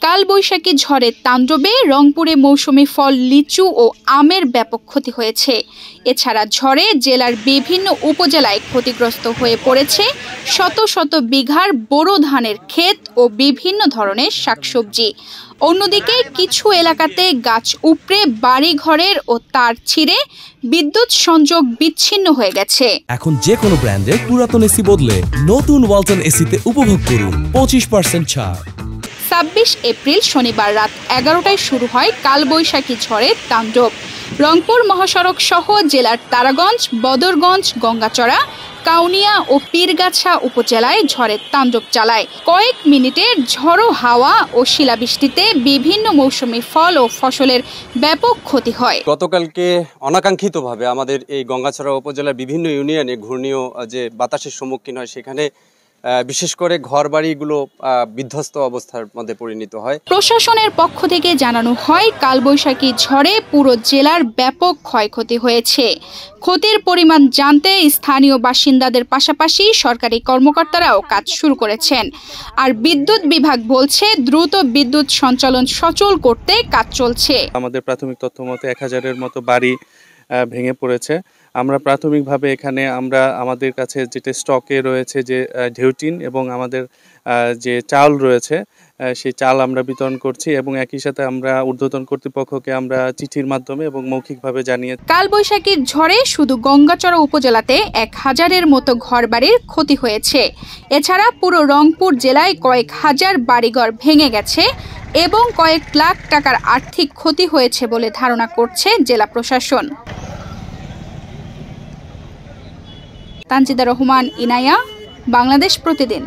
কালবৈশাখী ঝড়ের তাণ্ডবে রংপুরে মৌসুমী ফল লিচু ও আমের ব্যাপক ক্ষতি হয়েছে। এছাড়া ঝড়ে জেলার বিভিন্ন উপজেলায় ক্ষতিগ্রস্ত হয়ে পড়েছে শত শত বিঘার বোরো ধানের ক্ষেত ও বিভিন্ন ধরনের শাকসবজি। অন্যদিকে কিছু এলাকাতে গাছ উপড়ে বাড়িঘরের ও তার ছিঁড়ে বিদ্যুৎ সংযোগ বিচ্ছিন্ন হয়ে গেছে। এখন যে কোনো ব্র্যান্ডের পুরাতন এসি বদলে নতুন ওয়ালটন এসিতে উপভোগ করুন 25% ছাড়। 26 এপ্রিল শনিবার রাত 11টায় শুরু হয় কালবৈশাখী ঝড়ের তাণ্ডব। রংপুর মহাসড়ক সহ জেলার তারাগঞ্জ, বদরগঞ্জ, গঙ্গাচড়া, কাউনিয়া ও পীরগাছা উপজেলায় ঝড়ের তাণ্ডব চালায়। কয়েক মিনিটের ঝড়ো হাওয়া ও শিলাবৃষ্টিতে বিভিন্ন মৌসুমী ফল ও ফসলের ব্যাপক ক্ষতি হয়। গতকালকে অনাকাঙ্ক্ষিতভাবে আমাদের এই গঙ্গাচড়া উপজেলার বিভিন্ন ইউনিয়নে ঘূর্ণীয় যে বাতাসের সম্মুখীন হয়, সেখানে বিশেষ করে ঘরবাড়িগুলো বিধ্বস্ত অবস্থার মধ্যে পরিণত হয়। প্রশাসনের পক্ষ থেকে জানানো হয়, কালবৈশাখী ঝড়ে পুরো জেলার ব্যাপক ক্ষয়ক্ষতি হয়েছে। ক্ষতির পরিমাণ জানতে স্থানীয় বাসিন্দাদের পাশাপাশি সরকারি কর্মকর্তারাও কাজ শুরু করেছেন। আর বিদ্যুৎ বিভাগ বলছে দ্রুত বিদ্যুৎ সঞ্চালন সচল করতে কাজ চলছে। আমাদের প্রাথমিক তথ্য মতে 1000-এর মতো বাড়ি ভেঙে পড়েছে। আমরা প্রাথমিকভাবে এখানে আমাদের কাছে যেটা স্টকে রয়েছে যে ঢেউটিন এবং আমাদের যে চাল রয়েছে সেই চাল আমরা বিতরণ করছি এবং একই সাথে আমরা ঊর্ধ্বতন কর্তৃপক্ষকে আমরা চিঠির মাধ্যমে এবং মৌখিকভাবে জানিয়ে। কালবৈশাখীর ঝড়ে শুধু গঙ্গাচড়া উপজেলাতে 1000-এর মতো ঘরবাড়ির ক্ষতি হয়েছে। এছাড়া পুরো রংপুর জেলায় কয়েক হাজার বাড়িঘর ভেঙে গেছে এবং কয়েক লাখ টাকার আর্থিক ক্ষতি হয়েছে বলে ধারণা করছে জেলা প্রশাসন। তানজিদা রহমান, ইনায়া, বাংলাদেশ প্রতিদিন।